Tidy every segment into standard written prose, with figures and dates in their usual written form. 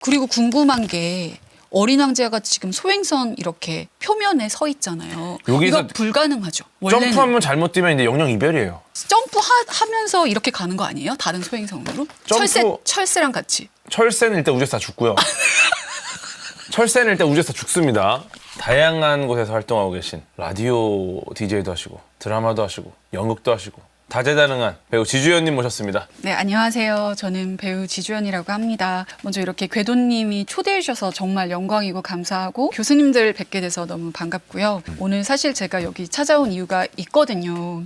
그리고 궁금한 게 어린 왕자가 지금 소행선 이렇게 표면에 서 있잖아요. 여기서 이거 불가능하죠. 원래는 점프하면 잘못 뛰면 이제 영영 이별이에요. 점프하면서 이렇게 가는 거 아니에요? 다른 소행성으로? 철새랑 같이. 철새는 일단 우주에서 다 죽고요. 철새는 일단 우주에서 죽습니다. 다양한 곳에서 활동하고 계신 라디오 DJ도 하시고 드라마도 하시고 연극도 하시고 다재다능한 배우 지주연님 모셨습니다. 네, 안녕하세요. 저는 배우 지주연이라고 합니다. 먼저 이렇게 궤도님이 초대해 주셔서 정말 영광이고 감사하고 교수님들 뵙게 돼서 너무 반갑고요. 오늘 사실 제가 여기 찾아온 이유가 있거든요.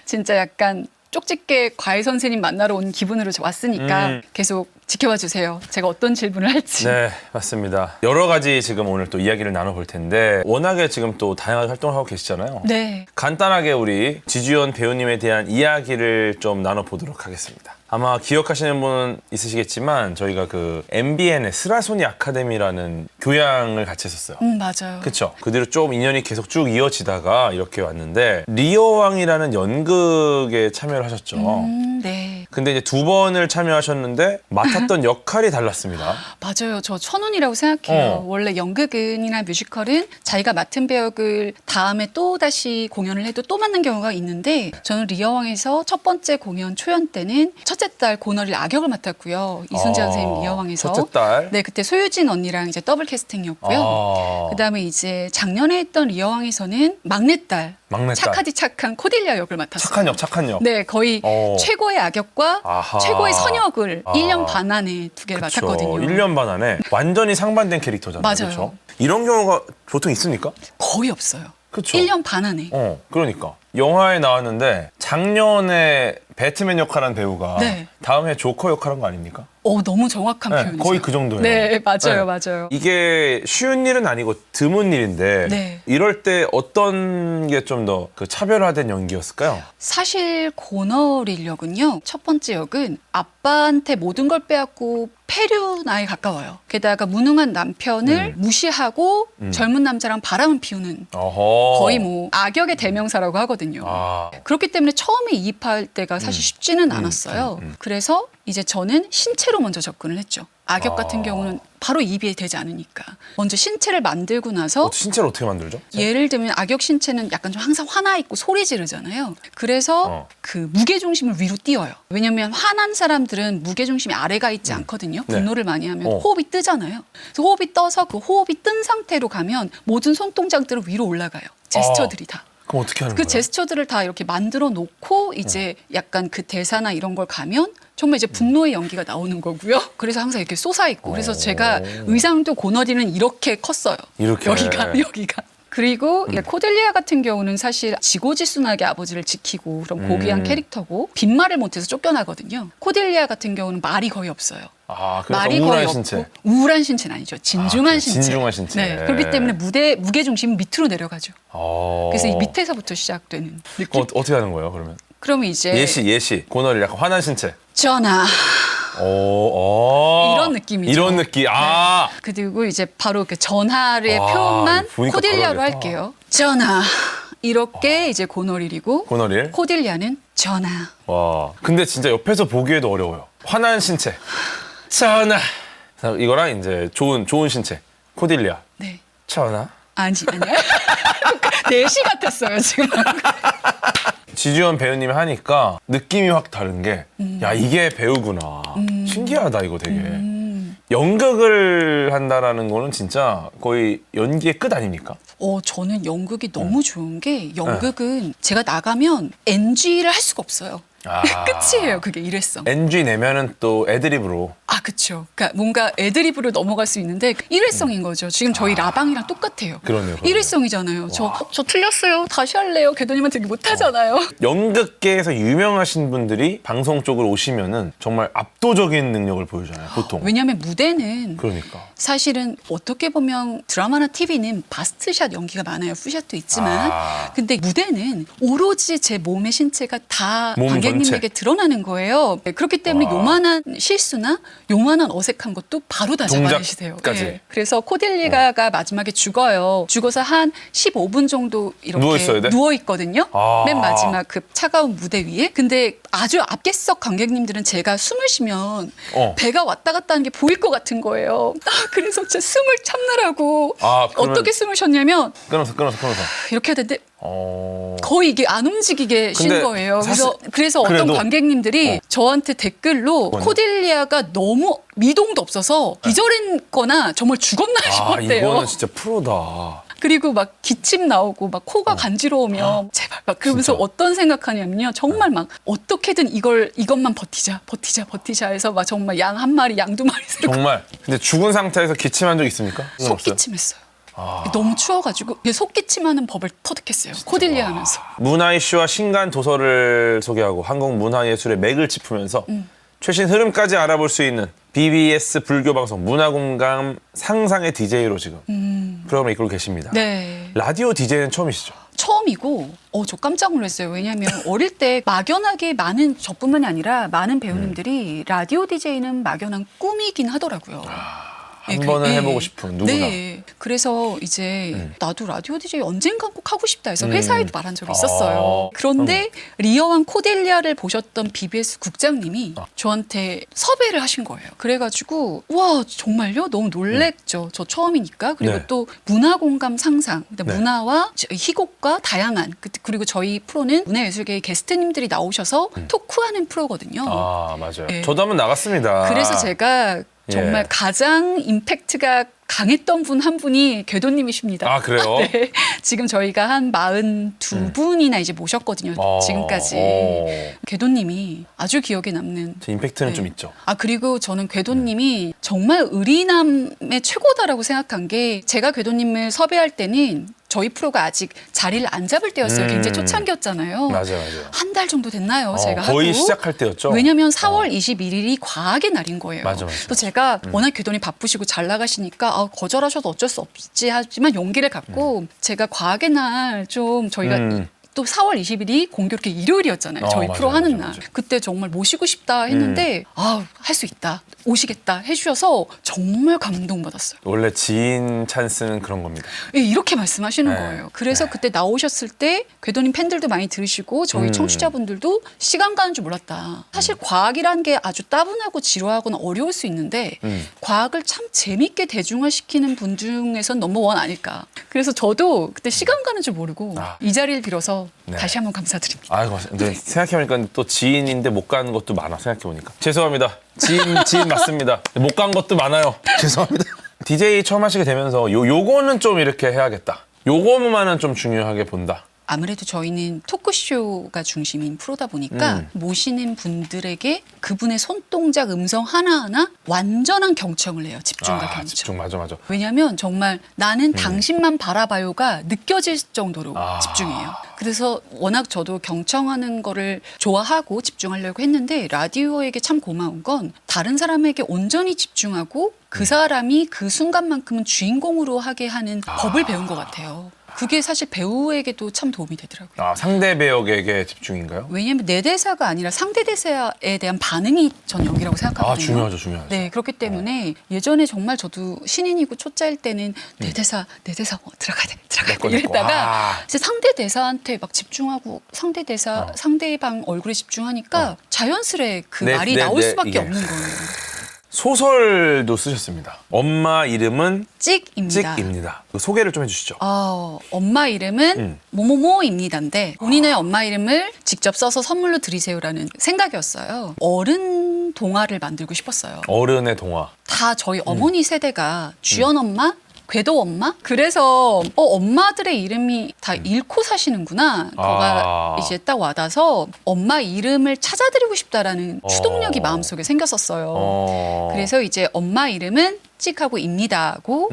진짜 약간 쪽집게 과외 선생님 만나러 온 기분으로 왔으니까 계속 지켜봐 주세요. 제가 어떤 질문을 할지. 네, 맞습니다. 여러 가지 지금 오늘 또 이야기를 나눠볼 텐데 워낙에 지금 또 다양한 활동을 하고 계시잖아요. 네. 간단하게 우리 지주연 배우님에 대한 이야기를 좀 나눠보도록 하겠습니다. 아마 기억하시는 분 있으시겠지만 저희가 그 MBN의 스라소니 아카데미라는 교양을 같이 했었어요. 맞아요. 그쵸. 그 뒤로 좀 인연이 계속 쭉 이어지다가 이렇게 왔는데 리어왕이라는 연극에 참여를 하셨죠. 네. 근데 이제 2번을 참여하셨는데 맡았던 역할이 달랐습니다. 맞아요. 저 천운이라고 생각해요. 원래 연극이나 뮤지컬은 자기가 맡은 배역을 다음에 또 다시 공연을 해도 또 맡는 경우가 있는데 저는 리어왕에서 첫 번째 공연 초연 때는 첫째 딸 고너리 악역을 맡았고요. 이순재 선생님 리어왕에서. 첫째 딸. 네, 그때 소유진 언니랑 이제 더블 캐스팅이었고요. 그다음에 이제 작년에 했던 리어왕에서는 막내딸. 착하디 착한 코딜리아 역을 맡았어요. 착한 역. 네, 거의 최고의 악역과 아하. 최고의 선역을 1년 반 안에 두 개를 맡았거든요. 1년 반 안에 완전히 상반된 캐릭터잖아요. 맞아요. 그쵸? 이런 경우가 보통 있습니까? 거의 없어요. 그쵸? 1년 반 안에. 그러니까. 영화에 나왔는데 작년에 배트맨 역할한 배우가 네. 다음 해 조커 역할한 거 아닙니까? 너무 정확한 네, 표현이죠. 거의 그 정도예요. 네, 맞아요, 네. 맞아요. 이게 쉬운 일은 아니고 드문 일인데 네. 이럴 때 어떤 게 좀 더 그 차별화된 연기였을까요? 사실 고너릴 역은요. 첫 번째 역은 아빠한테 모든 걸 빼앗고 폐륜아에 가까워요. 게다가 무능한 남편을 무시하고 젊은 남자랑 바람을 피우는 거의 뭐 악역의 대명사라고 하거든요. 그렇기 때문에 처음에 이입할 때가 사실 쉽지는 않았어요. 그래서 이제 저는 신체로 먼저 접근을 했죠. 악역 같은 경우는 바로 이입이 되지 않으니까. 먼저 신체를 만들고 나서 신체를 어떻게 만들죠? 예를 들면 악역 신체는 약간 좀 항상 화나 있고 소리 지르잖아요. 그래서 그 무게중심을 위로 띄워요. 왜냐면 화난 사람들은 무게중심이 아래가 있지 않거든요. 네. 분노를 많이 하면 호흡이 뜨잖아요. 그래서 호흡이 떠서 그 호흡이 뜬 상태로 가면 모든 손동작들은 위로 올라가요. 제스처들이 다. 그럼 어떻게 하는 그 거예요? 제스처들을 다 이렇게 만들어 놓고 이제 약간 그 대사나 이런 걸 가면 정말 이제 분노의 연기가 나오는 거고요. 그래서 항상 이렇게 솟아있고 그래서 제가 의상도 고너디는 이렇게 컸어요. 이렇게. 여기가. 그리고 코델리아 같은 경우는 사실 지고지순하게 아버지를 지키고 그런 고귀한 캐릭터고 빈말을 못해서 쫓겨나거든요. 코델리아 같은 경우는 말이 거의 없어요. 그래서 말이 우울한 거의 신체. 없고 우울한 신체는 아니죠. 진중한 신체. 진중한 신체. 네, 그렇기 때문에 무게중심은 밑으로 내려가죠. 그래서 이 밑에서부터 시작되는 느낌. 어떻게 하는 거예요, 그러면? 그러면 이제 예시. 고너리 약간 화난 신체. 전하 이런 느낌이죠. 이런 느낌. 그리고 이제 바로 그 전하의 표현만 보니까 코딜리아로 바로 알겠다. 할게요. 전하 이렇게 이제 고너릴이고 고너릴. 코딜리아는 전하. 와. 근데 진짜 옆에서 보기에도 어려워요. 화난 신체. 전하. 이거랑 이제 좋은 신체. 코딜리아. 네. 전하. 아니야. 내시 같았어요 지금. 지주연 배우님이 하니까 느낌이 확 다른 게 야 이게 배우구나. 신기하다 이거 되게. 연극을 한다라는 거는 진짜 거의 연기의 끝 아닙니까? 저는 연극이 너무 좋은 게 연극은 제가 나가면 NG를 할 수가 없어요. 끝이에요. 그게 일회성. NG 내면은 또 애드립으로. 그렇죠. 그러니까 뭔가 애드립으로 넘어갈 수 있는데 일회성인 거죠. 지금 저희 라방이랑 똑같아요. 그러네요. 일회성이잖아요. 저 틀렸어요. 다시 할래요. 궤도님한테 되게 못하잖아요. 연극계에서 유명하신 분들이 방송 쪽으로 오시면은 정말 압도적인 능력을 보여주잖아요. 보통. 왜냐하면 무대는 그러니까. 사실은 어떻게 보면 드라마나 TV는 바스트샷 연기가 많아요. 푸샷도 있지만 근데 무대는 오로지 제 몸의 신체가 다 관객 관객님에게 드러나는 거예요. 네, 그렇기 때문에 와. 요만한 실수나 요만한 어색한 것도 바로 다 잡아내시세요. 동작까지. 네. 그래서 코델리아가 마지막에 죽어요. 죽어서 한 15분 정도 이렇게 누워있어야 돼? 누워있거든요. 아. 맨 마지막 그 차가운 무대 위에. 근데 아주 앞객석 관객님들은 제가 숨을 쉬면 배가 왔다 갔다 하는 게 보일 것 같은 거예요. 그래서 진짜 숨을 참느라고 그러면 어떻게 숨을 쉬었냐면 끊어서. 이렇게 해야 되는데 거의 이게 안 움직이게 쉰 근데 거예요. 사실 그래서 어떤 그래도 관객님들이 저한테 댓글로 코델리아가 너무 미동도 없어서 기절했거나 정말 죽었나 싶었대요. 이거는 진짜 프로다. 그리고 막 기침 나오고 막 코가 간지러우면 제발 막 그러면서 진짜. 어떤 생각하냐면요. 정말 막 어떻게든 이것만 버티자 해서 막 정말 양 한 마리, 양 두 마리 정말. 근데 죽은 상태에서 기침한 적 있습니까? 그건 없어요? 속기침했어요. 너무 추워가지고 속기침하는 법을 터득했어요. 코델리아 하면서. 문화 이슈와 신간 도서를 소개하고 한국 문화예술의 맥을 짚으면서 최신 흐름까지 알아볼 수 있는 BBS 불교 방송 문화공감 상상의 DJ로 지금 프로그램을 이끌고 계십니다. 네. 라디오 DJ는 처음이시죠? 처음이고 저 깜짝 놀랐어요. 왜냐하면 어릴 때 막연하게 저뿐만이 아니라 많은 배우님들이 라디오 DJ는 막연한 꿈이긴 하더라고요. 한 번은 해보고 싶은 누구나. 네. 그래서 이제 나도 라디오 DJ 언젠간 꼭 하고 싶다 해서 회사에도 말한 적이 있었어요. 그런데 리어왕 코델리아를 보셨던 BBS 국장님이 저한테 섭외를 하신 거예요. 그래가지고 와 정말요? 너무 놀랬죠. 저 처음이니까. 그리고 네. 또 문화공감 상상. 근데 네. 문화와 희곡과 다양한 그리고 저희 프로는 문화예술계의 게스트님들이 나오셔서 토크하는 프로거든요. 맞아요. 네. 저도 한번 나갔습니다. 그래서 제가 정말 가장 임팩트가 강했던 분 한 분이 궤도님이십니다. 그래요? 네. 지금 저희가 한 42분이나 이제 모셨거든요. 지금까지. 궤도님이 아주 기억에 남는. 제 임팩트는 좀 있죠. 그리고 저는 궤도님이 정말 의리남의 최고다라고 생각한 게 제가 궤도님을 섭외할 때는 저희 프로가 아직 자리를 안 잡을 때였어요. 굉장히 초창기였잖아요. 맞아요. 한 달 정도 됐나요? 제가 거의 하고. 시작할 때였죠. 왜냐면 4월 21일이 과학의 날인 거예요. 맞아. 또 제가 워낙 궤도님 바쁘시고 잘 나가시니까 거절하셔도 어쩔 수 없지 하지만 용기를 갖고 제가 과학의 날 좀 저희가 또 4월 20일이 공교롭게 일요일이었잖아요. 저희 프로 하는 날. 그때 정말 모시고 싶다 했는데 할 수 있다. 오시겠다 해주셔서 정말 감동받았어요. 원래 지인 찬스는 그런 겁니다. 이렇게 말씀하시는 거예요. 그래서 그때 나오셨을 때 궤도님 팬들도 많이 들으시고 저희 청취자분들도 시간 가는 줄 몰랐다. 사실 과학이라는 게 아주 따분하고 지루하거나 어려울 수 있는데 과학을 참 재밌게 대중화시키는 분 중에선 넘버원 아닐까. 그래서 저도 그때 시간 가는 줄 모르고 이 자리를 빌어서 다시 한번 감사드립니다. 근데 생각해보니까 또 지인인데 못 가는 것도 많아. 생각해보니까. 죄송합니다. 지인 맞습니다. 못 간 것도 많아요. 죄송합니다. DJ 처음 하시게 되면서 요거는 좀 이렇게 해야겠다. 요거만은 좀 중요하게 본다. 아무래도 저희는 토크쇼가 중심인 프로다 보니까 모시는 분들에게 그분의 손동작 음성 하나하나 완전한 경청을 해요. 집중과 경청. 집중 맞아. 왜냐하면 정말 나는 당신만 바라봐요가 느껴질 정도로 집중해요. 그래서 워낙 저도 경청하는 거를 좋아하고 집중하려고 했는데 라디오에게 참 고마운 건 다른 사람에게 온전히 집중하고 그 사람이 그 순간만큼은 주인공으로 하게 하는 법을 배운 것 같아요. 그게 사실 배우에게도 참 도움이 되더라고요. 상대 배역에게 집중인가요? 왜냐하면 내 대사가 아니라 상대 대사에 대한 반응이 전 연기라고 생각하거든요. 중요하죠. 네, 그렇기 때문에 예전에 정말 저도 신인이고 초짜일 때는 내 대사 들어가야 돼 이랬다가 이제 상대 대사한테 막 집중하고 상대 대사 상대방 얼굴에 집중하니까 자연스레 그 말이 나올 수밖에 없는 거예요. 소설도 쓰셨습니다. 엄마 이름은 찍입니다. 그 소개를 좀 해주시죠. 엄마 이름은 뭐뭐뭐입니다인데 본인의 엄마 이름을 직접 써서 선물로 드리세요라는 생각이었어요. 어른 동화를 만들고 싶었어요. 어른의 동화. 다 저희 어머니 세대가 주연 엄마, 궤도 엄마? 그래서 엄마들의 이름이 다 잃고 사시는구나. 그거가 이제 딱 와닿아서 엄마 이름을 찾아드리고 싶다라는 추동력이 마음속에 생겼었어요. 그래서 이제 엄마 이름은 찍하고 입니다고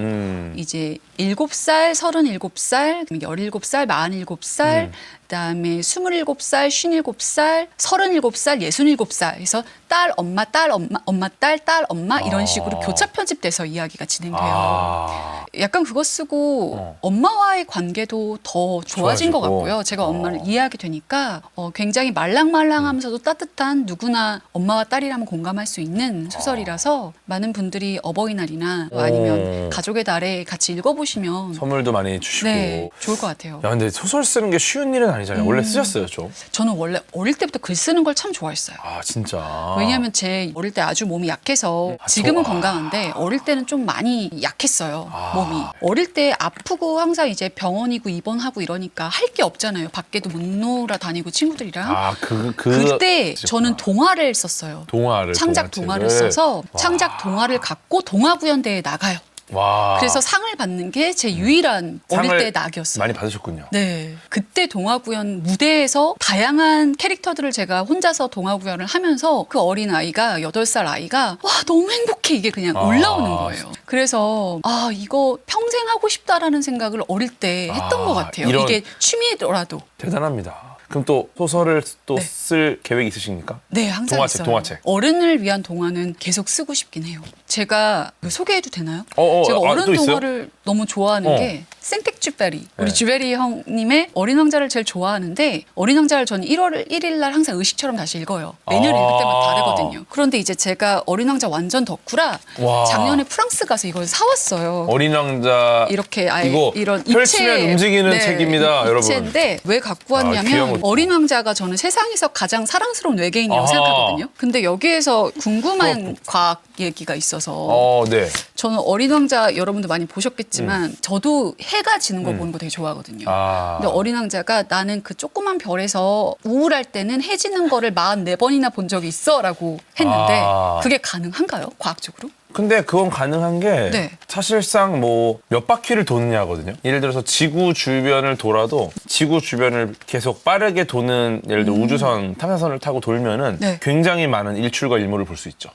이제 7살, 37살, 17살, 47살 그다음에 27살, 57살, 37살, 67살 해서 딸, 엄마, 딸, 엄마, 엄마, 딸, 딸, 엄마 이런 식으로 교차 편집돼서 이야기가 진행돼요. 아. 약간 그거 쓰고 엄마와의 관계도 더 좋아진 것 좋아지고. 같고요. 제가 엄마를 이해하게 되니까 굉장히 말랑말랑하면서도 따뜻한 누구나 엄마와 딸이라면 공감할 수 있는 소설이라서 많은 분들이 어버이날이나 아니면 가족의 달에 같이 읽어보시면 선물도 많이 주시고. 네, 좋을 것 같아요. 야, 근데 소설 쓰는 게 쉬운 일은 아니잖아요. 원래 쓰셨어요, 좀? 저는 원래 어릴 때부터 글 쓰는 걸 참 좋아했어요. 아, 진짜. 왜냐하면 제 어릴 때 아주 몸이 약해서 지금은 건강한데 어릴 때는 좀 많이 약했어요. 몸이. 어릴 때 아프고 항상 이제 병원이고 입원하고 이러니까 할 게 없잖아요. 밖에도 못 놀아다니고 친구들이랑. 아, 그때 쓰셨구나. 저는 동화를 썼어요. 창작 동화를 써서 창작 동화를 갖고 동화구연대에 나가요. 와. 그래서 상을 받는 게 제 유일한 어릴 상을 때의 낙이었어요. 많이 받으셨군요. 네. 그때 동화구연 무대에서 다양한 캐릭터들을 제가 혼자서 동화구연을 하면서 그 어린 아이가 8살 아이가 와 너무 행복해 이게 그냥 올라오는 거예요. 그래서 아 이거 평생 하고 싶다라는 생각을 어릴 때 했던 것 같아요. 이런- 이게 취미더라도. 대단합니다. 그럼 또 소설을 또 네. 쓸 계획이 있으십니까? 네, 항상 동화책, 있어요. 동화책. 어른을 위한 동화는 계속 쓰고 싶긴 해요. 제가 소개해도 되나요? 또 제가 어른 있어요? 동화를 너무 좋아하는 게 생텍쥐베리. 우리 네. 쥐베리 형님의 어린 왕자를 제일 좋아하는데 어린 왕자를 저는 1월 1일 날 항상 의식처럼 다시 읽어요. 매년 읽을 때마다 다르거든요. 그런데 이제 제가 어린 왕자 완전 덕후라 와. 작년에 프랑스 가서 이걸 사왔어요. 어린 왕자 이렇게 아예 이거 이런 펼치면 움직이는 책입니다, 여러분. 입체인데 왜 갖고 귀여운 왔냐면 거. 어린 왕자가 저는 세상에서 가장 사랑스러운 외계인이라고 아하. 생각하거든요. 근데 여기에서 궁금한 과학 얘기가 있어서 네. 저는 어린 왕자 여러분도 많이 보셨겠지만 저도 해가 지는 거 보는 거 되게 좋아하거든요. 아. 근데 어린 왕자가 나는 그 조그만 별에서 우울할 때는 해 지는 거를 44번이나 본 적이 있어라고 했는데 아. 그게 가능한가요? 과학적으로? 근데 그건 가능한 게 네. 사실상 뭐 몇 바퀴를 도느냐거든요. 예를 들어서 지구 주변을 돌아도 지구 주변을 계속 빠르게 도는 예를 들어 우주선, 탐사선을 타고 돌면은 네. 굉장히 많은 일출과 일몰을 볼 수 있죠.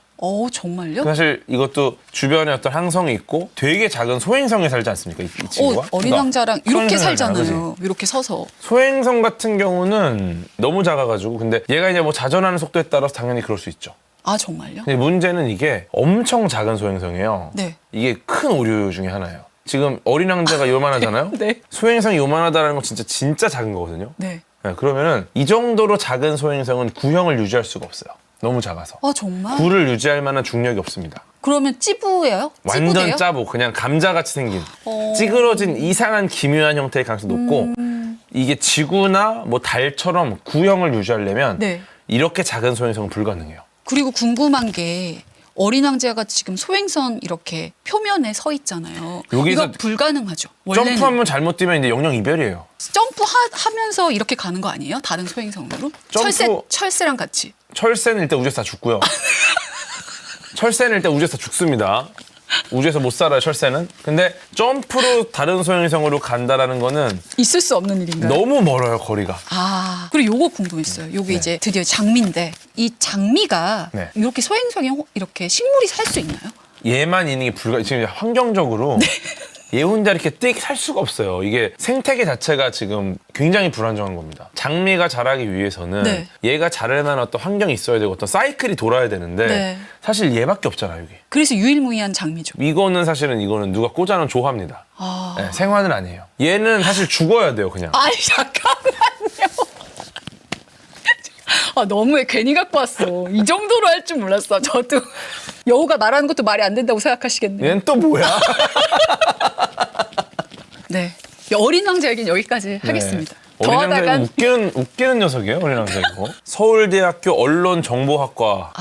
정말요? 사실 이것도 주변에 어떤 항성이 있고 되게 작은 소행성에 살지 않습니까? 이 친구가? 어린 그러니까 왕자랑 이렇게 소행성에 살잖아, 살잖아요. 그지? 이렇게 서서. 소행성 같은 경우는 너무 작아가지고 근데 얘가 이제 뭐 자전하는 속도에 따라서 당연히 그럴 수 있죠. 아 정말요? 근데 문제는 이게 엄청 작은 소행성이에요. 네. 이게 큰 오류 중에 하나예요. 지금 어린 왕자가 요만하잖아요. 네. 소행성이 요만하다는 건 진짜 작은 거거든요. 네. 네, 그러면은 이 정도로 작은 소행성은 구형을 유지할 수가 없어요. 너무 작아서. 아 정말? 구를 유지할 만한 중력이 없습니다. 그러면 찌부예요? 완전 찌부돼요? 짜고 그냥 감자같이 생긴 찌그러진 이상한 기묘한 형태의 강성이 높고 이게 지구나 뭐 달처럼 구형을 유지하려면 네. 이렇게 작은 소행성은 불가능해요. 그리고 궁금한 게 어린 왕자가 지금 소행선 이렇게 표면에 서 있잖아요. 여기서 이거 불가능하죠. 원래는 점프하면 잘못 뛰면 이제 영영 이별이에요. 점프하면서 이렇게 가는 거 아니에요? 다른 소행성으로? 점프- 철새랑 같이. 철새는 일단 우주에서 다 죽고요. 철새는 일단 우주에서 다 죽습니다. 우주에서 못 살아요, 철새는. 근데 점프로 다른 소행성으로 간다라는 거는 있을 수 없는 일인가요? 너무 멀어요, 거리가. 아, 그리고 요거 궁금했어요. 요게 이제 드디어 장미인데 이 장미가 네. 이렇게 소행성에 이렇게 식물이 살 수 있나요? 얘만 있는 게 지금 환경적으로 얘 혼자 이렇게 띡 살 수가 없어요. 이게 생태계 자체가 지금 굉장히 불안정한 겁니다. 장미가 자라기 위해서는 네. 얘가 자랄 만한 어떤 환경이 있어야 되고 어떤 사이클이 돌아야 되는데 네. 사실 얘밖에 없잖아요, 여기. 그래서 유일무이한 장미죠. 이거는 누가 꽂아놓은 조화입니다. 아, 네, 생화는 아니에요. 얘는 사실 죽어야 돼요, 그냥. 아니 잠깐만요. 아 너무 괜히 갖고 왔어. 이 정도로 할 줄 몰랐어. 저도 여우가 말하는 것도 말이 안 된다고 생각하시겠네요. 얘는 또 뭐야? 네. 어린 왕자 얘기는 여기까지 하겠습니다. 어린 왕자 더하다간 웃기는 녀석이에요, 어린 왕자 이거. 서울대학교 언론정보학과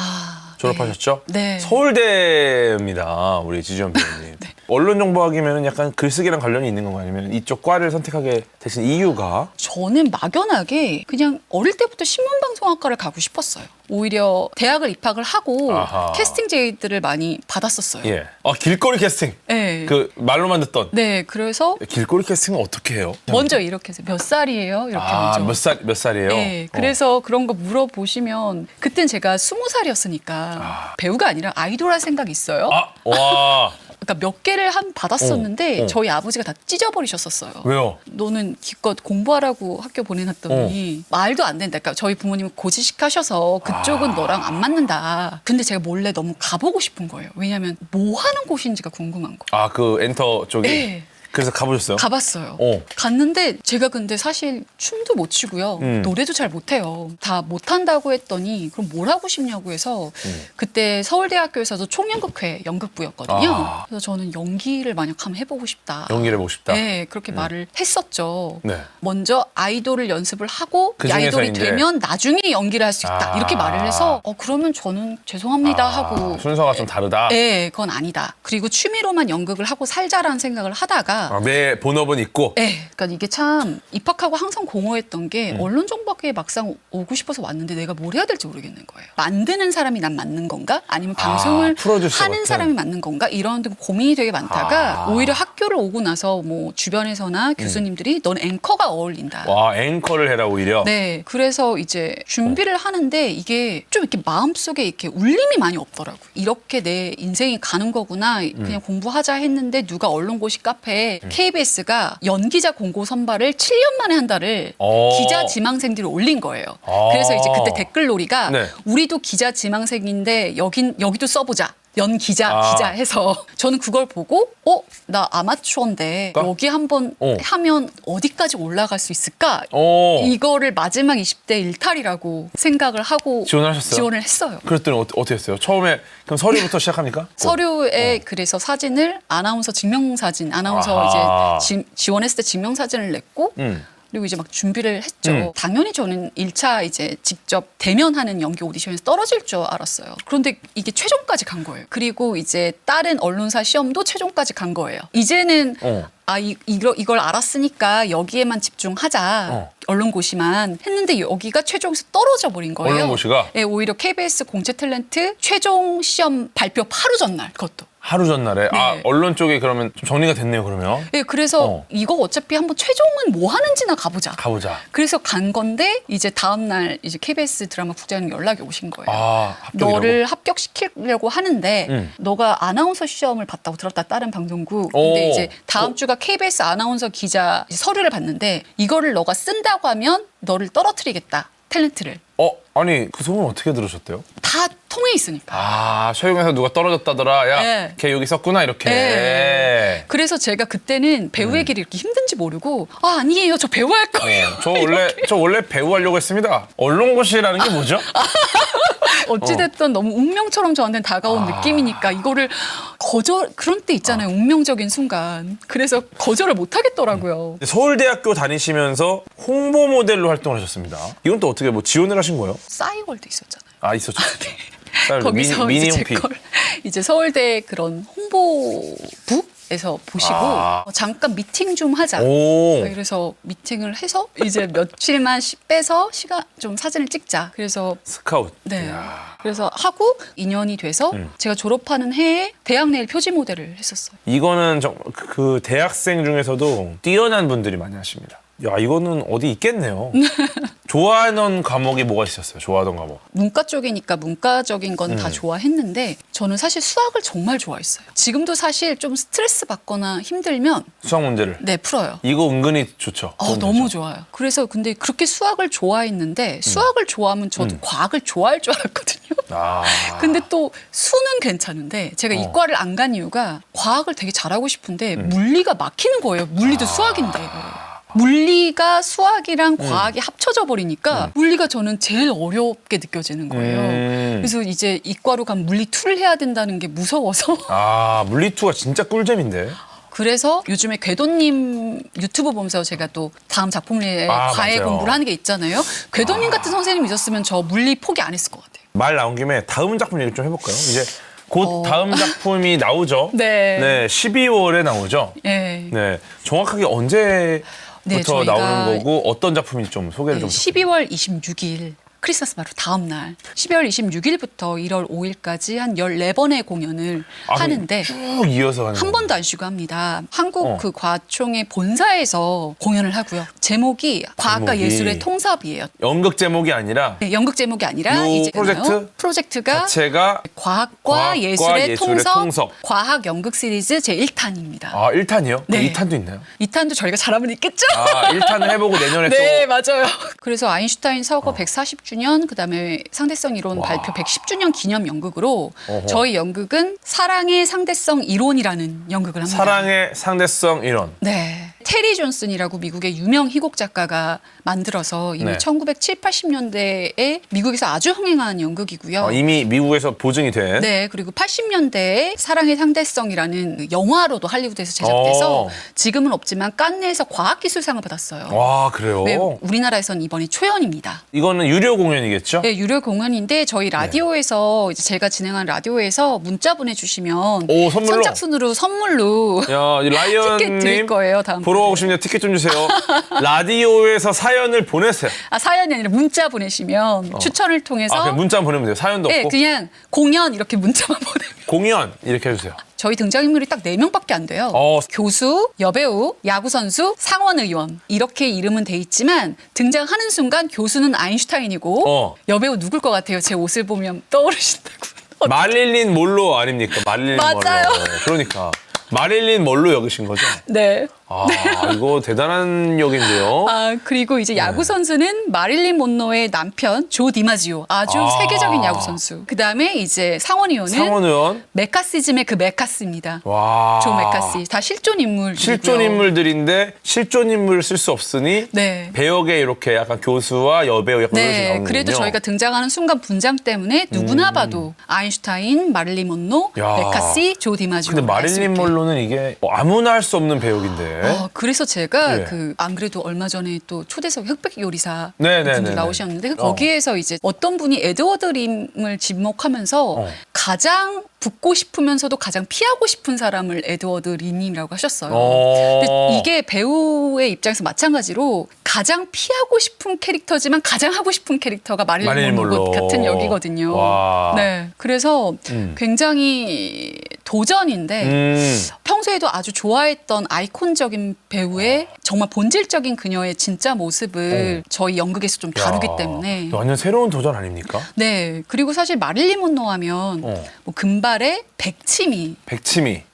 졸업하셨죠? 네. 서울대입니다, 우리 지지연 배우님. 네. 언론정보학이면 약간 글쓰기랑 관련이 있는 건가요? 아니면 이쪽 과를 선택하게 되신 이유가? 저는 막연하게 그냥 어릴 때부터 신문방송학과를 가고 싶었어요. 오히려 대학을 입학을 하고 아하. 캐스팅 제의들을 많이 받았었어요. 예. 길거리 캐스팅. 네. 그 말로만 듣던. 네, 그래서 길거리 캐스팅은 어떻게 해요? 먼저 이렇게 해서 몇 살이에요? 이렇게 먼저. 몇 살이에요? 네, 그래서 그런 거 물어보시면 그땐 제가 20살이었으니까 배우가 아니라 아이돌 할 생각이 있어요. 와. 그러니까 몇 개를 한 받았었는데 어. 저희 아버지가 다 찢어버리셨었어요. 왜요? 너는 기껏 공부하라고 학교 보내놨더니 말도 안 된다. 그러니까 저희 부모님은 고지식하셔서 그쪽은 너랑 안 맞는다. 근데 제가 몰래 너무 가보고 싶은 거예요. 왜냐하면 뭐 하는 곳인지가 궁금한 거. 아, 그 엔터 쪽이? 네. 그래서 가보셨어요? 가봤어요. 어. 갔는데 제가 근데 사실 춤도 못 추고요. 노래도 잘 못해요. 다 못한다고 했더니 그럼 뭘 하고 싶냐고 해서 그때 서울대학교에서도 총연극회 연극부였거든요. 아. 그래서 저는 연기를 만약 한번 해보고 싶다. 연기를 해보고 싶다? 네, 그렇게 말을 했었죠. 네. 먼저 아이돌을 연습을 하고 그 이 아이돌이 중에서 이제- 되면 나중에 연기를 할 수 있다. 아. 이렇게 말을 해서 그러면 저는 죄송합니다 하고 순서가 좀 다르다? 네, 그건 아니다. 그리고 취미로만 연극을 하고 살자라는 생각을 하다가 아, 내 본업은 있고? 네, 그러니까 이게 참 입학하고 항상 공허했던 게 언론정보학회에 막상 오고 싶어서 왔는데 내가 뭘 해야 될지 모르겠는 거예요. 만드는 사람이 난 맞는 건가? 아니면 방송을 프로듀서 하는 같은. 사람이 맞는 건가? 이런 고민이 되게 많다가 오히려 학교를 오고 나서 뭐 주변에서나 교수님들이 넌 앵커가 어울린다. 와, 앵커를 해라 오히려? 네, 그래서 이제 준비를 하는데 이게 좀 이렇게 마음속에 이렇게 울림이 많이 없더라고요. 이렇게 내 인생이 가는 거구나. 그냥 공부하자 했는데 누가 언론고시 카페에 KBS가 연기자 공고 선발을 7년 만에 한다를 기자 지망생들이 올린 거예요. 그래서 이제 그때 댓글놀이가 네. 우리도 기자 지망생인데 여기도 써보자. 기자 해서 저는 그걸 보고 나 아마추어인데 그러니까? 여기 한번 하면 어디까지 올라갈 수 있을까? 이거를 마지막 20대 일탈이라고 생각을 하고 지원하셨어요? 지원을 했어요. 그랬더니 어떻게 했어요? 처음에 그럼 서류부터 시작합니까? 서류에 그래서 사진을 아나운서 증명사진 아하. 이제 지원했을 때 증명사진을 냈고 그리고 이제 막 준비를 했죠. 당연히 저는 1차 이제 직접 대면하는 연기 오디션에서 떨어질 줄 알았어요. 그런데 이게 최종까지 간 거예요. 그리고 이제 다른 언론사 시험도 최종까지 간 거예요. 이제는 이걸 알았으니까 여기에만 집중하자. 언론고시만 했는데 여기가 최종에서 떨어져 버린 거예요. 언론고시가? 네, 오히려 KBS 공채 탤런트 최종 시험 발표 하루 전날 그것도. 하루 전날에? 네. 아, 언론 쪽이 그러면 좀 정리가 됐네요, 그러면? 네, 그래서 이거 어차피 한번 최종은 뭐 하는지나 가보자. 가보자. 그래서 간 건데 이제 다음 날 이제 KBS 드라마 국장님 연락이 오신 거예요. 합격이라고? 너를 합격시키려고 하는데 너가 아나운서 시험을 봤다고 들었다 다른 방송국. 근데 이제 다음 주가 KBS 아나운서 기자 서류를 봤는데 이거를 너가 쓴다고 하면 너를 떨어뜨리겠다. 탤런트를. 아니, 그 소문 어떻게 들으셨대요? 다 통해 있으니까. 최용에서 누가 떨어졌다더라. 야, 네. 걔 여기 썼구나, 이렇게. 네. 그래서 제가 그때는 배우의 길이 이렇게 힘든지 모르고 아니에요. 저 배우 할 거예요. 저 원래 배우 하려고 했습니다. 언론고시라는 게 뭐죠? 어찌됐든 너무 운명처럼 저한테는 다가온 느낌이니까 이거를 그런 때 있잖아요. 운명적인 순간. 그래서 거절을 못 하겠더라고요. 서울대학교 다니시면서 홍보 모델로 활동을 하셨습니다. 이건 또 어떻게 지원을 하신 거예요? 싸이월드 있었잖아요. 있었죠. 거기서 미니 이제 홈피. 제걸 이제 서울대 그런 홍보부에서 보시고 잠깐 미팅 좀 하자. 그래서 미팅을 해서 이제 며칠만 빼서 시간 좀 사진을 찍자. 그래서 스카우트. 네. 이야. 그래서 하고 2년이 돼서 제가 졸업하는 해에 대학내일 표지 모델을 했었어요. 이거는 그 대학생 중에서도 뛰어난 분들이 많이 하십니다. 야, 이거는 어디 있겠네요. 좋아하는 과목이 뭐가 있었어요? 좋아하던 과목. 문과 쪽이니까 문과적인 건 다 좋아했는데 저는 사실 수학을 정말 좋아했어요. 지금도 사실 좀 스트레스 받거나 힘들면 수학 문제를. 네, 풀어요. 이거 은근히 좋죠. 너무 좋아요. 그래서 근데 그렇게 수학을 좋아했는데 수학을 좋아하면 저도 과학을 좋아할 줄 알았거든요. 근데 또 수는 괜찮은데 제가 이과를 안 간 이유가 과학을 되게 잘하고 싶은데 물리가 막히는 거예요. 물리도 수학인데. 물리가 수학이랑 과학이 합쳐져 버리니까 물리가 저는 제일 어렵게 느껴지는 거예요. 그래서 이제 이과로 가면 물리 2를 해야 된다는 게 무서워서 물리 2가 진짜 꿀잼인데. 그래서 요즘에 궤도님 유튜브 보면서 제가 또 다음 작품에 과외 맞아요. 공부를 하는 게 있잖아요. 궤도님 같은 선생님 있었으면 저 물리 포기 안 했을 것 같아요. 말 나온 김에 다음 작품 얘기 좀 해볼까요? 이제 곧 다음 작품이 나오죠. 네. 12월에 나오죠. 네. 네, 정확하게 언제부터 저희가 나오는 거고 어떤 작품인지 좀 소개를 좀. 12월 26일 크리스마스 바로 다음 날 12월 26일부터 1월 5일까지 한 14번의 공연을 하는데 쭉 이어서 가는 한 번도 안 쉬고 합니다. 한국 그 과총의 본사에서 공연을 하고요. 제목이 과학과 제목이 예술의 통섭이에요. 연극 제목이 아니라 네, 연극 제목이 아니라 요 이제 프로젝트가 자체가 과학과 예술의 통섭, 통섭. 과학 연극 시리즈 제 1탄입니다. 아 1탄이요? 네. 2탄도 있나요? 2탄도 저희가 잘하면 있겠죠? 아 1탄을 해보고 내년에 네, 또 맞아요. 그래서 아인슈타인 서거 140주년, 그다음에 상대성 이론 발표 110주년 기념 연극으로 어허. 저희 연극은 사랑의 상대성 이론이라는 연극을 합니다. 사랑의 상대성 이론. 네. 테리 존슨이라고 미국의 유명 희곡 작가가 만들어서 이미 네. 1970, 80년대에 미국에서 아주 흥행한 연극이고요. 이미 미국에서 보증이 된. 네, 그리고 80년대에 사랑의 상대성이라는 영화로도 할리우드에서 제작돼서 지금은 없지만 깐느에서 과학기술상을 받았어요. 와 그래요? 네, 우리나라에선 이번이 초연입니다. 이거는 유료 공연이겠죠? 네, 유료 공연인데 저희 라디오에서 이제 제가 진행한 라디오에서 문자 보내주시면 오, 선물로? 선착순으로 선물로 야, 이 티켓 드릴 라이언님 거예요. 다음 보러 오고 싶네요. 티켓 좀 주세요. 라디오에서 사연을 보내세요. 사연이 아니라 문자 보내시면 추천을 통해서 그냥 문자 보내면 돼요. 사연도 네, 없고. 그냥 공연 이렇게 문자만 보내면 공연 이렇게 해주세요. 저희 등장인물이 딱 4명밖에 안 돼요. 교수, 여배우, 야구선수, 상원의원 이렇게 이름은 돼 있지만 등장하는 순간 교수는 아인슈타인이고 여배우 누굴 것 같아요? 제 옷을 보면 떠오르신다고. 마릴린 몰로 아닙니까? 마릴린 맞아요. 몰로. 그러니까 마릴린 몰로 역이신 거죠? 네. 이거 대단한 역인데요. 그리고 이제 야구 선수는 마릴린 monroe의 남편 조 디마지오, 아주 세계적인 야구 선수. 그 다음에 이제 상원 의원은 메카시즘의 그 메카스입니다. 와. 조 메카시. 다 실존 인물. 실존 인물들인데 실존 인물을 쓸 수 없으니 네. 배역에 이렇게 약간 교수와 여배우 약간 이렇게 나오는군요. 그래도 저희가 등장하는 순간 분장 때문에 누구나 봐도 아인슈타인, 마릴린 monroe, 메카시, 조 디마지오. 근데 마릴린 몰로는 이게 아무나 할 수 없는 배역인데. 그래서 제가 네. 안 그래도 얼마 전에 또 초대석 흑백 요리사 네네네네. 분들 나오셨는데 거기에서 이제 어떤 분이 에드워드 림을 지목하면서 가장 붙고 싶으면서도 가장 피하고 싶은 사람을 에드워드 림이라고 하셨어요. 근데 이게 배우의 입장에서 마찬가지로 가장 피하고 싶은 캐릭터지만 가장 하고 싶은 캐릭터가 마릴린 monroe 같은 역이거든요. 와. 네, 그래서 굉장히 도전인데 평소에도 아주 좋아했던 아이콘적인 배우의 정말 본질적인 그녀의 진짜 모습을 저희 연극에서 좀 다루기 때문에 완전 새로운 도전 아닙니까? 네, 그리고 사실 마릴린 monroe 하면 뭐 금발에 백치미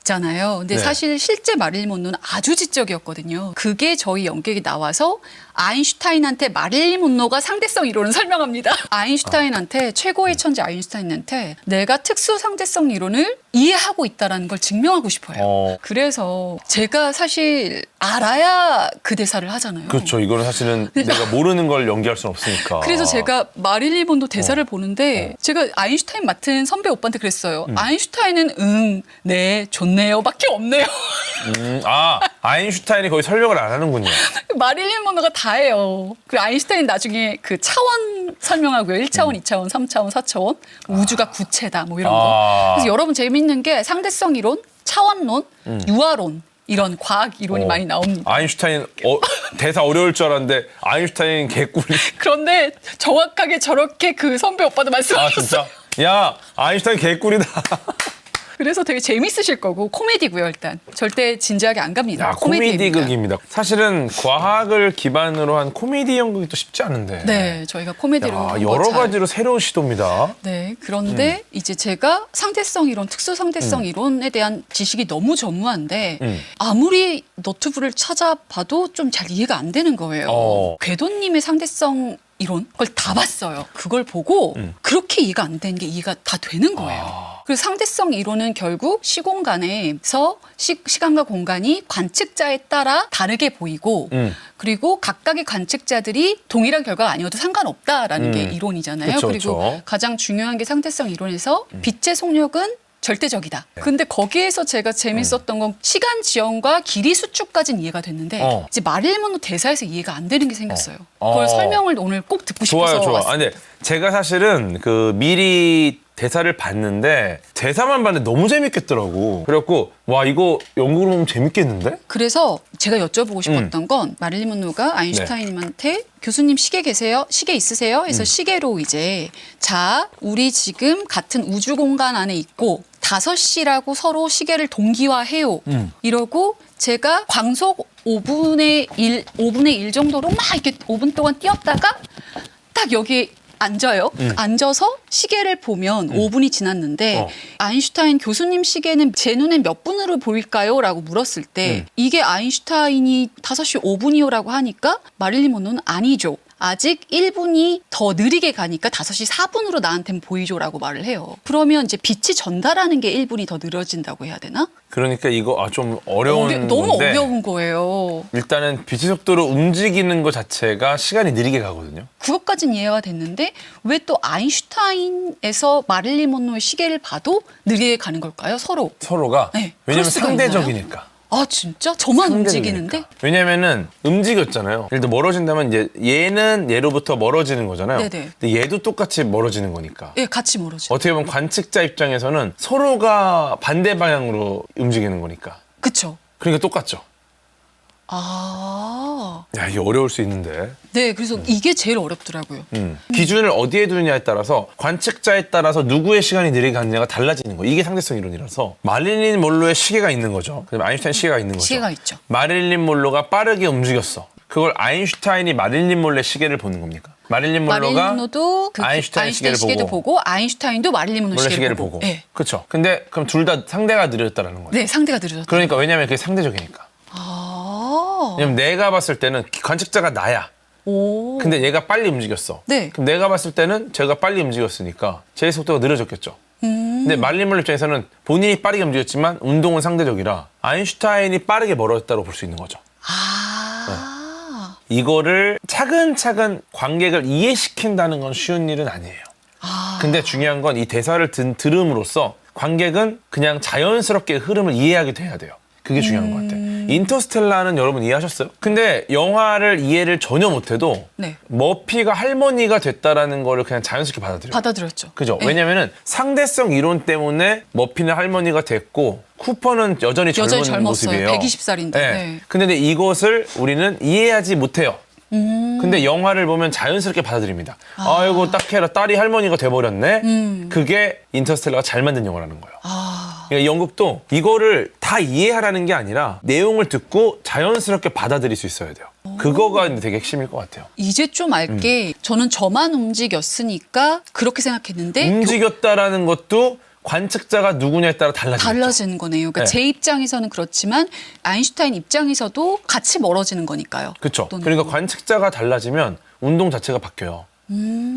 잖아요. 근데 네. 사실 실제 마릴린 monroe는 아주 지적이었거든요. 그게 저희 연극에 나와서 아인슈타인한테 마릴린 monroe가 상대성 이론을 설명합니다. 아인슈타인한테 최고의 천재 아인슈타인한테 내가 특수 상대성 이론을 이해하고 있다는 걸 증명하고 싶어요. 그래서 제가 사실 알아야 그 대사를 하잖아요. 그렇죠. 이거는 사실은 내가 모르는 걸 연기할 수는 없으니까. 그래서 제가 마릴린 monroe 대사를 보는데 제가 아인슈타인 맡은 선배 오빠한테 그랬어요. 아인슈타인은 네, 좋네요 밖에 없네요. 아인슈타인이 거의 설명을 안 하는군요. 마릴린 monroe가 다 해요. 그리고 아인슈타인 나중에 그 차원 설명하고요. 1차원, 2차원, 3차원, 4차원. 우주가 구체다 뭐 이런 거. 그래서 여러분 재밌는 게 상대성 이론, 차원론, 유아론 이런 과학 이론이 많이 나옵니다. 아인슈타인 대사 어려울 줄 알았는데 아인슈타인 개꿀이. 그런데 정확하게 저렇게 그 선배 오빠도 말씀하셨어요. 진짜? 야, 아인슈타인 개꿀이다. 그래서 되게 재밌으실 거고 코미디고요. 일단 절대 진지하게 안 갑니다. 코미디극입니다. 사실은 과학을 기반으로 한 코미디 연극이 또 쉽지 않은데. 네, 저희가 코미디로 여러 가지로 새로운 시도입니다. 네, 그런데 이제 제가 상대성 이론, 특수 상대성 이론에 대한 지식이 너무 전무한데 아무리 너튜브를 찾아봐도 좀 잘 이해가 안 되는 거예요. 궤도님의 상대성 이론 그걸 다 봤어요. 그걸 보고 그렇게 이해가 안 되는 게 이해가 다 되는 거예요. 그리고 상대성 이론은 결국 시공간에서 시간과 공간이 관측자에 따라 다르게 보이고 그리고 각각의 관측자들이 동일한 결과가 아니어도 상관없다라는 게 이론이잖아요. 그쵸, 그리고 그쵸. 가장 중요한 게 상대성 이론에서 빛의 속력은 절대적이다. 근데 거기에서 제가 재밌었던 건 시간 지연과 길이 수축까지는 이해가 됐는데 이제 마릴린 monroe 대사에서 이해가 안 되는 게 생겼어요. 그걸 설명을 오늘 꼭 듣고 싶어서 좋아요. 왔어요. 근데 제가 사실은 미리 대사를 봤는데 대사만 봤는데 너무 재밌겠더라고. 그래갖고 와 이거 연극으로 보면 재밌겠는데? 그래서 제가 여쭤보고 싶었던 건 마릴린 monroe가 아인슈타인한테 교수님 시계 계세요? 시계 있으세요? 해서 시계로 이제 자, 우리 지금 같은 우주 공간 안에 있고 5시라고 서로 시계를 동기화해요. 이러고 제가 광속 5분의 1 정도로 막 이렇게 5분 동안 뛰었다가 딱 여기 앉아요. 앉아서 시계를 보면 5분이 지났는데 아인슈타인 교수님 시계는 제 눈엔 몇 분으로 보일까요? 라고 물었을 때 이게 아인슈타인이 5시 5분이요라고 하니까 마릴린 먼로는 아니죠. 아직 1분이 더 느리게 가니까 5시 4분으로 나한테는 보이죠라고 말을 해요. 그러면 이제 빛이 전달하는 게 1분이 더 느려진다고 해야 되나? 그러니까 이거 좀 어려운 너무 건데 어려운 거예요. 일단은 빛의 속도로 움직이는 것 자체가 시간이 느리게 가거든요. 그것까진 이해가 됐는데 왜 또 아인슈타인에서 마릴린 먼로의 시계를 봐도 느리게 가는 걸까요? 서로가? 네, 그럴 왜냐면 수가 상대적이니까. 아 진짜? 저만 상대적이니까. 움직이는데? 왜냐면은 움직였잖아요. 예를 들어 멀어진다면 이제 얘는 얘로부터 멀어지는 거잖아요. 네네. 근데 얘도 똑같이 멀어지는 거니까. 예, 같이 멀어지. 어떻게 보면 관측자 입장에서는 서로가 반대 방향으로 움직이는 거니까. 그쵸? 그러니까 똑같죠. 아, 야, 이게 어려울 수 있는데. 네, 그래서 이게 제일 어렵더라고요. 기준을 어디에 두느냐에 따라서 관측자에 따라서 누구의 시간이 느리게 갔느냐가 달라지는 거예요. 이게 상대성 이론이라서 마릴린 먼로의 시계가 있는 거죠. 그다음에 아인슈타인 시계가 있는 거죠. 시계가 있죠. 마릴린 먼로가 빠르게 움직였어. 그걸 아인슈타인이 마릴린 먼로의 시계를 보는 겁니까? 마릴린 마릴린 먼로가 먼로도 그 아인슈타인 시계도 보고 아인슈타인도 마릴린 먼로 먼로 시계를 시계를 보고. 보고. 네. 그렇죠. 근데 그럼 둘 다 상대가 느렸다라는 거예요. 네, 상대가 느려졌다. 그러니까 왜냐면 그게 상대적이니까. 아, 왜냐면 내가 봤을 때는 관측자가 나야. 오. 근데 얘가 빨리 움직였어. 네. 그럼 내가 봤을 때는 제가 빨리 움직였으니까 제 속도가 느려졌겠죠. 근데 마릴린 먼로 입장에서는 본인이 빠르게 움직였지만 운동은 상대적이라 아인슈타인이 빠르게 멀어졌다고 볼 수 있는 거죠. 아, 이거를 차근차근 관객을 이해시킨다는 건 쉬운 일은 아니에요. 아. 근데 중요한 건 이 대사를 들음으로써 관객은 그냥 자연스럽게 흐름을 이해하게 돼야 돼요. 그게 중요한 것 같아요. 인터스텔라는 여러분 이해하셨어요? 근데 영화를 이해를 전혀 못해도 네. 머피가 할머니가 됐다라는 거를 그냥 자연스럽게 받아들여요. 받아들였죠. 그죠? 네. 왜냐면은 상대성 이론 때문에 머피는 할머니가 됐고 쿠퍼는 여전히 젊은 젊었어요. 모습이에요. 120살인데. 네. 네. 근데 이것을 우리는 이해하지 못해요. 근데 영화를 보면 자연스럽게 받아들입니다. 아이고 딱해라 딸이 할머니가 돼버렸네. 그게 인터스텔라가 잘 만든 영화라는 거예요. 아, 그러니까 연극도 이거를 다 이해하라는 게 아니라 내용을 듣고 자연스럽게 받아들일 수 있어야 돼요. 그거가 되게 핵심일 것 같아요. 이제 좀 알게 저는 저만 움직였으니까 그렇게 생각했는데 움직였다라는 것도 관측자가 누구냐에 따라 달라지죠. 달라지는 거네요. 그러니까 네. 제 입장에서는 그렇지만 아인슈타인 입장에서도 같이 멀어지는 거니까요. 그렇죠. 어떤 그러니까 관측자가 달라지면 운동 자체가 바뀌어요.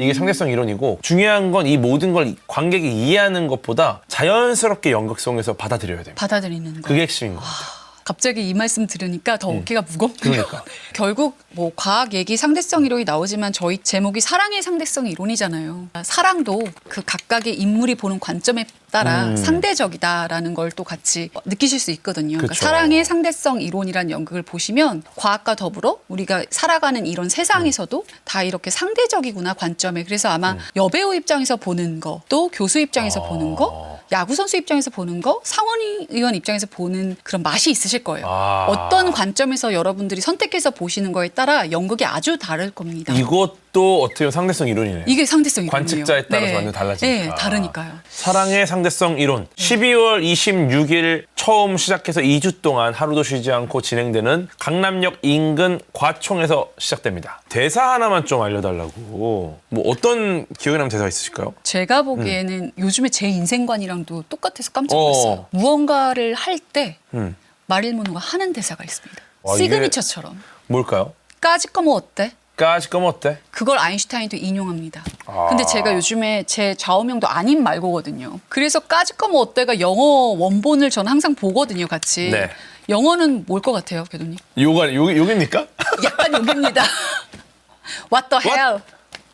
이게 상대성 이론이고 중요한 건 이 모든 걸 관객이 이해하는 것보다 자연스럽게 연극성에서 받아들여야 됩니다. 받아들이는 거. 그게 핵심인 것 같아요. 갑자기 이 말씀 들으니까 더 어깨가 무겁네요. 그러니까. 결국 뭐 과학 얘기 상대성 이론이 나오지만 저희 제목이 사랑의 상대성 이론이잖아요. 사랑도 그 각각의 인물이 보는 관점에 따라 상대적이다라는 걸 또 같이 느끼실 수 있거든요. 그러니까 그쵸. 사랑의 상대성 이론이란 연극을 보시면 과학과 더불어 우리가 살아가는 이런 세상에서도 다 이렇게 상대적이구나 관점에. 그래서 아마 여배우 입장에서 보는 거, 또 교수 입장에서 보는 거, 야구 선수 입장에서 보는 거, 상원 의원 입장에서 보는 그런 맛이 있으실 거예요. 어떤 관점에서 여러분들이 선택해서 보시는 거에 따라 연극이 아주 다를 겁니다. 이것도 어떻게 보면 상대성 이론이네요. 이게 상대성 이론이에요. 관측자에 따라서 완전 달라지니까. 네, 다르니까요. 사랑의 상대성 이론. 12월 26일 처음 시작해서 2주 동안 하루도 쉬지 않고 진행되는 강남역 인근 과총에서 시작됩니다. 대사 하나만 좀 알려달라고. 뭐 어떤 기억에 남는 대사가 있으실까요? 제가 보기에는 요즘에 제 인생관이랑도 똑같아서 깜짝 놀랐어요. 무언가를 할 때 마릴린 먼로가 하는 대사가 있습니다. 와, 이게- 시그니처처럼. 뭘까요? 까짓 거뭐 어때? 까짓 거면 어때? 그걸 아인슈타인도 인용합니다. 근데 제가 요즘에 제 좌우명도 아님 말고거든요. 그래서 까짓 거뭐 어때가 영어 원본을 저는 항상 보거든요, 같이. 네. 영어는 뭘 것 같아요, 교수님? 욕입니까? 약간 욕입니다. What the hell?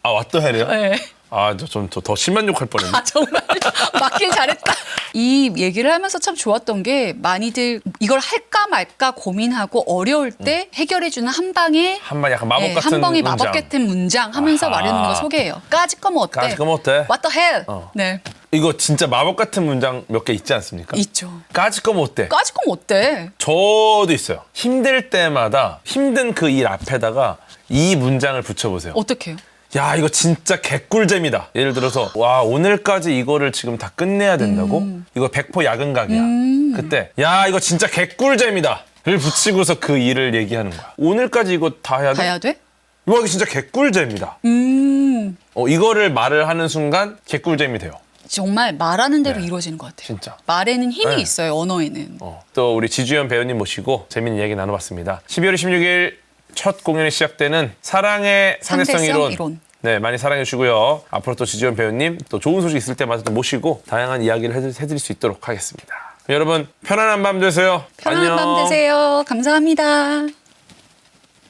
아, 왔더 해래요? 네. 아, 저 좀 더 심한 욕할 뻔했네. 아, 정말 맞길 잘했다. 이 얘기를 하면서 참 좋았던 게 많이들 이걸 할까 말까 고민하고 어려울 때 해결해주는 한 방에 한번 약간 마법 같은 한 방에 문장. 마법 같은 문장 하면서 아하. 마련하는 거 소개해요. 까짓 거면 어때? 까짓 거면 어때? What the hell? 어. 네, 이거 진짜 마법 같은 문장 몇 개 있지 않습니까? 있죠. 까짓 거면 어때? 까짓 거면 어때? 저도 있어요. 힘들 때마다 힘든 그 일 앞에다가 이 문장을 붙여보세요. 어떻게요? 야, 이거 진짜 개꿀잼이다. 예를 들어서 와, 오늘까지 이거를 지금 다 끝내야 된다고? 이거 100% 야근각이야. 그때 야, 이거 진짜 개꿀잼이다 를 붙이고서 그 일을 얘기하는 거야. 오늘까지 이거 다 해야 돼? 다 해야 돼? 와, 이거 진짜 개꿀잼이다. 이거를 말을 하는 순간 개꿀잼이 돼요. 정말 말하는 대로 네. 이루어지는 것 같아요. 진짜. 말에는 힘이 네. 있어요. 언어에는. 또 우리 지주연 배우님 모시고 재밌는 이야기 나눠봤습니다. 12월 26일 첫 공연이 시작되는 사랑의 상대성 이론. 네, 많이 사랑해 주시고요. 앞으로 또 지주연 배우님 또 좋은 소식 있을 때마다 또 모시고 다양한 이야기를 해드릴 수 있도록 하겠습니다. 여러분 편안한 밤 되세요. 편안한 안녕. 밤 되세요. 감사합니다.